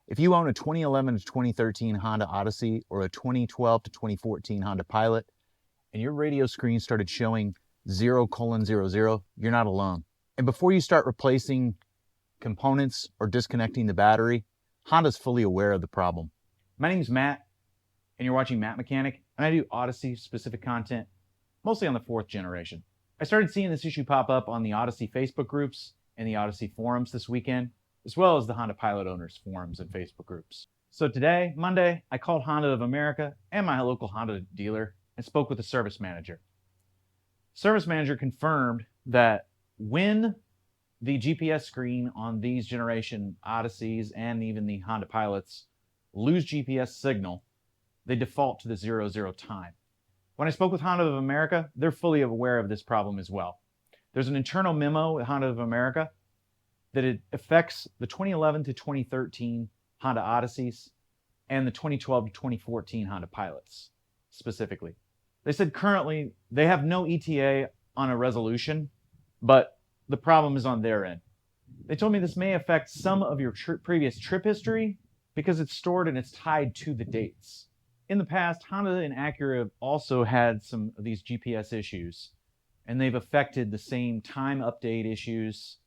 If you own a 2011 to 2013 Honda Odyssey or a 2012 to 2014 Honda Pilot, and your radio screen started showing 0:00, you're not alone. And before you start replacing components or disconnecting the battery, Honda's fully aware of the problem. My name is Matt, and you're watching Matt Mechanic, and I do Odyssey specific content, mostly on the 4th generation. I started seeing this issue pop up on the Odyssey Facebook groups and the Odyssey forums this weekend, as well as the Honda Pilot owners forums and Facebook groups. So today, Monday, I called Honda of America and my local Honda dealer and spoke with the service manager. Service manager confirmed that when the GPS screen on these generation Odysseys and even the Honda Pilots lose GPS signal, they default to the 00 time. When I spoke with Honda of America, they're fully aware of this problem as well. There's an internal memo at Honda of America that it affects the 2011 to 2013 Honda Odysseys and the 2012 to 2014 Honda Pilots specifically. They said currently they have no ETA on a resolution, but the problem is on their end. They told me this may affect some of your previous trip history because it's stored and it's tied to the dates. In the past, Honda and Acura have also had some of these GPS issues, and they've affected the same time update issues.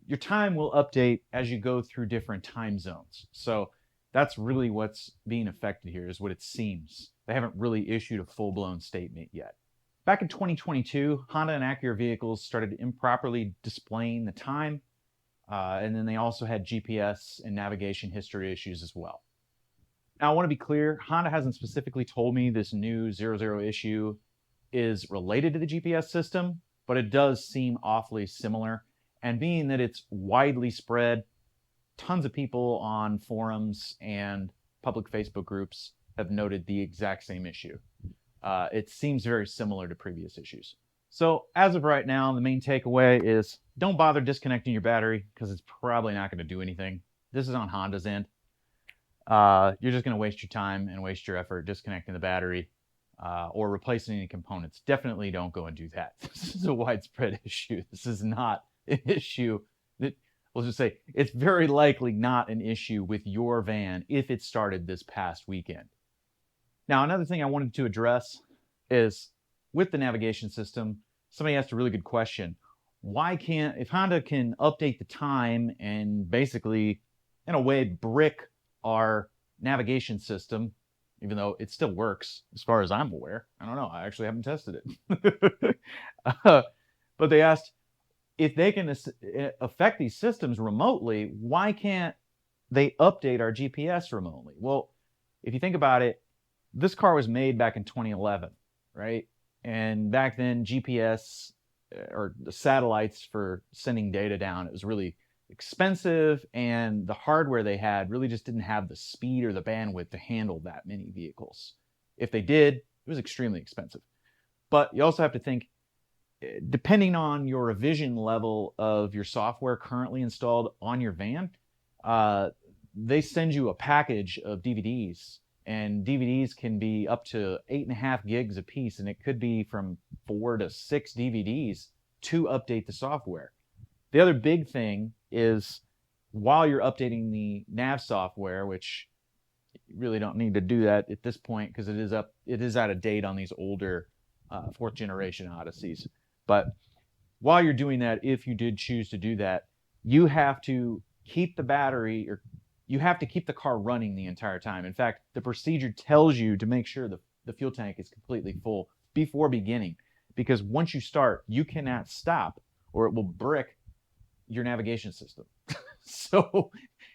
Your time will update as you go through different time zones. So that's really what's being affected here, is what it seems. They haven't really issued a full-blown statement yet. Back in 2022, Honda and Acura vehicles started improperly displaying the time, and then they also had GPS and navigation history issues as well. Now, I want to be clear, Honda hasn't specifically told me this new 00 issue is related to the GPS system, but it does seem awfully similar. And being that it's widely spread, tons of people on forums and public Facebook groups have noted the exact same issue. It seems very similar to previous issues. So as of right now, the main takeaway is don't bother disconnecting your battery because it's probably not going to do anything. This is on Honda's end. You're just going to waste your time and waste your effort disconnecting the battery or replacing any components. Definitely don't go and do that. This is a widespread issue. This is not an issue that, let's just say, it's very likely not an issue with your van if it started this past weekend. Now, another thing I wanted to address is with the navigation system, somebody asked a really good question. If Honda can update the time and basically, in a way, brick our navigation system, even though it still works as far as I'm aware. I don't know. I actually haven't tested it. But they asked if they can affect these systems remotely, why can't they update our GPS remotely? Well, if you think about it, this car was made back in 2011, right? And back then, GPS or the satellites for sending data down, it was really expensive, and the hardware they had really just didn't have the speed or the bandwidth to handle that many vehicles. If they did, it was extremely expensive. But you also have to think, depending on your revision level of your software currently installed on your van, they send you a package of DVDs, and DVDs can be up to 8.5 gigs a piece, and it could be from 4 to 6 DVDs to update the software. The other big thing is while you're updating the nav software, which you really don't need to do that at this point because it is out of date on these older 4th generation Odysseys. But while you're doing that, if you did choose to do that, you have to keep the battery, or you have to keep the car running the entire time. In fact, the procedure tells you to make sure the fuel tank is completely full before beginning, because once you start, you cannot stop or it will brick your navigation system. So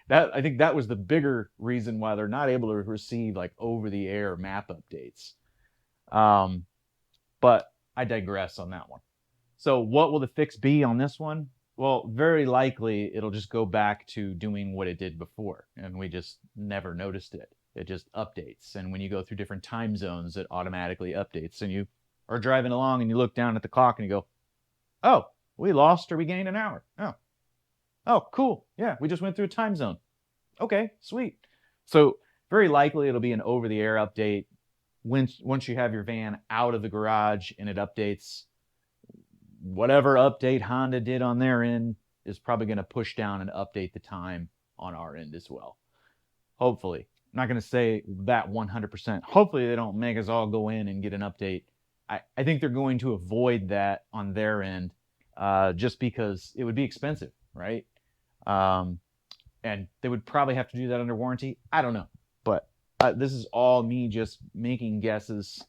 I think that was the bigger reason why they're not able to receive like over-the-air map updates. But I digress on that one. So what will the fix be on this one? Well, very likely it'll just go back to doing what it did before, and we just never noticed it. It just updates, and when you go through different time zones, it automatically updates, and you are driving along and you look down at the clock and you go, oh, we lost or we gained an hour. Oh, cool. Yeah, we just went through a time zone. Okay, sweet. So very likely it'll be an over-the-air update once you have your van out of the garage and it updates. Whatever update Honda did on their end is probably going to push down and update the time on our end as well. Hopefully. I'm not going to say that 100%. Hopefully they don't make us all go in and get an update. I think they're going to avoid that on their end, just because it would be expensive, right? And they would probably have to do that under warranty. I don't know. But this is all me just making guesses.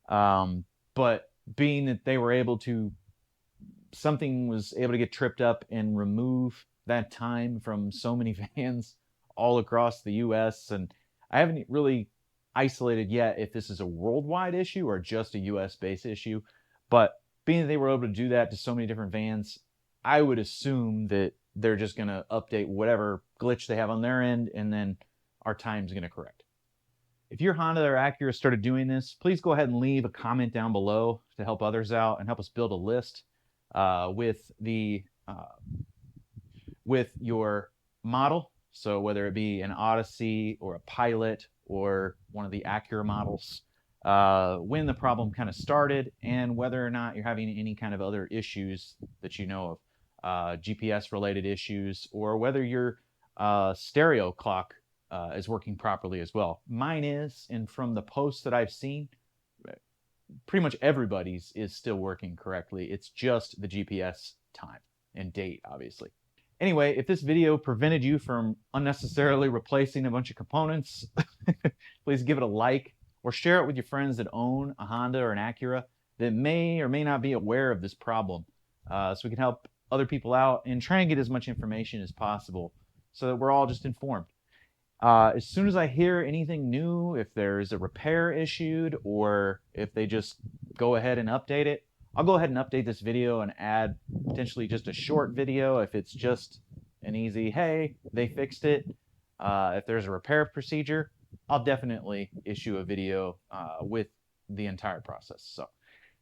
But being that they were able to, something was able to get tripped up and remove that time from so many vans all across the US. And I haven't really isolated yet if this is a worldwide issue or just a US based issue. But being that they were able to do that to so many different vans, I would assume that they're just going to update whatever glitch they have on their end, and then our time's going to correct. If your Honda or Acura started doing this, please go ahead and leave a comment down below to help others out and help us build a list with your model. So whether it be an Odyssey or a Pilot or one of the Acura models, when the problem kind of started, and whether or not you're having any kind of other issues that you know of, GPS related issues, or whether your stereo clock is working properly as well. Mine is, and from the posts that I've seen, pretty much everybody's is still working correctly. It's just the GPS time and date, obviously. Anyway, if this video prevented you from unnecessarily replacing a bunch of components, please give it a like or share it with your friends that own a Honda or an Acura that may or may not be aware of this problem, so we can help other people out and try and get as much information as possible so that we're all just informed. As soon as I hear anything new, if there's a repair issued or if they just go ahead and update it, I'll go ahead and update this video and add potentially just a short video if it's just an easy, hey, they fixed it. If there's a repair procedure, I'll definitely issue a video with the entire process. So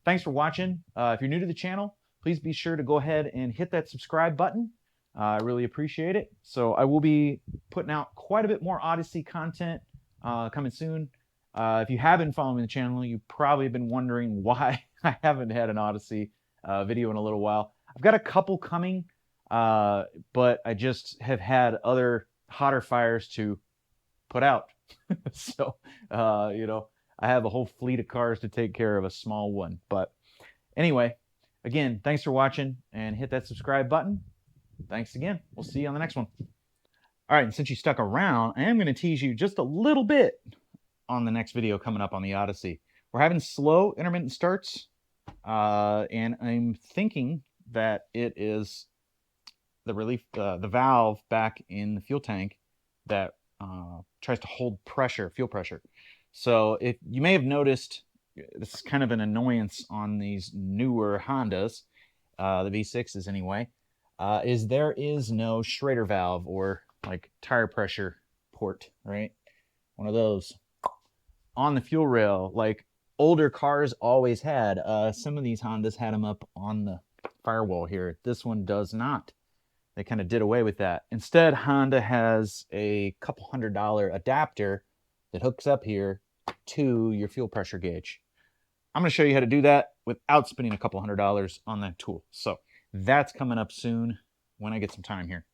thanks for watching. If you're new to the channel, please be sure to go ahead and hit that subscribe button. I really appreciate it. So I will be putting out quite a bit more Odyssey content coming soon. If you have been following the channel, you've probably been wondering why I haven't had an Odyssey video in a little while. I've got a couple coming, but I just have had other hotter fires to put out. So, you know, I have a whole fleet of cars to take care of a small one. But anyway, again, thanks for watching, and hit that subscribe button. Thanks again. We'll see you on the next one. All right, and since you stuck around, I am going to tease you just a little bit on the next video coming up on the Odyssey. We're having slow intermittent starts, and I'm thinking that it is the relief, the valve back in the fuel tank that tries to hold pressure, fuel pressure. So if you may have noticed, this is kind of an annoyance on these newer Hondas, the V6s anyway, is there is no Schrader valve or like tire pressure port, right? One of those on the fuel rail, like older cars always had. Some of these Hondas had them up on the firewall here. This one does not. They kind of did away with that. Instead, Honda has a couple $100 adapter that hooks up here to your fuel pressure gauge. I'm going to show you how to do that without spending a couple $100 on that tool. So that's coming up soon when I get some time here.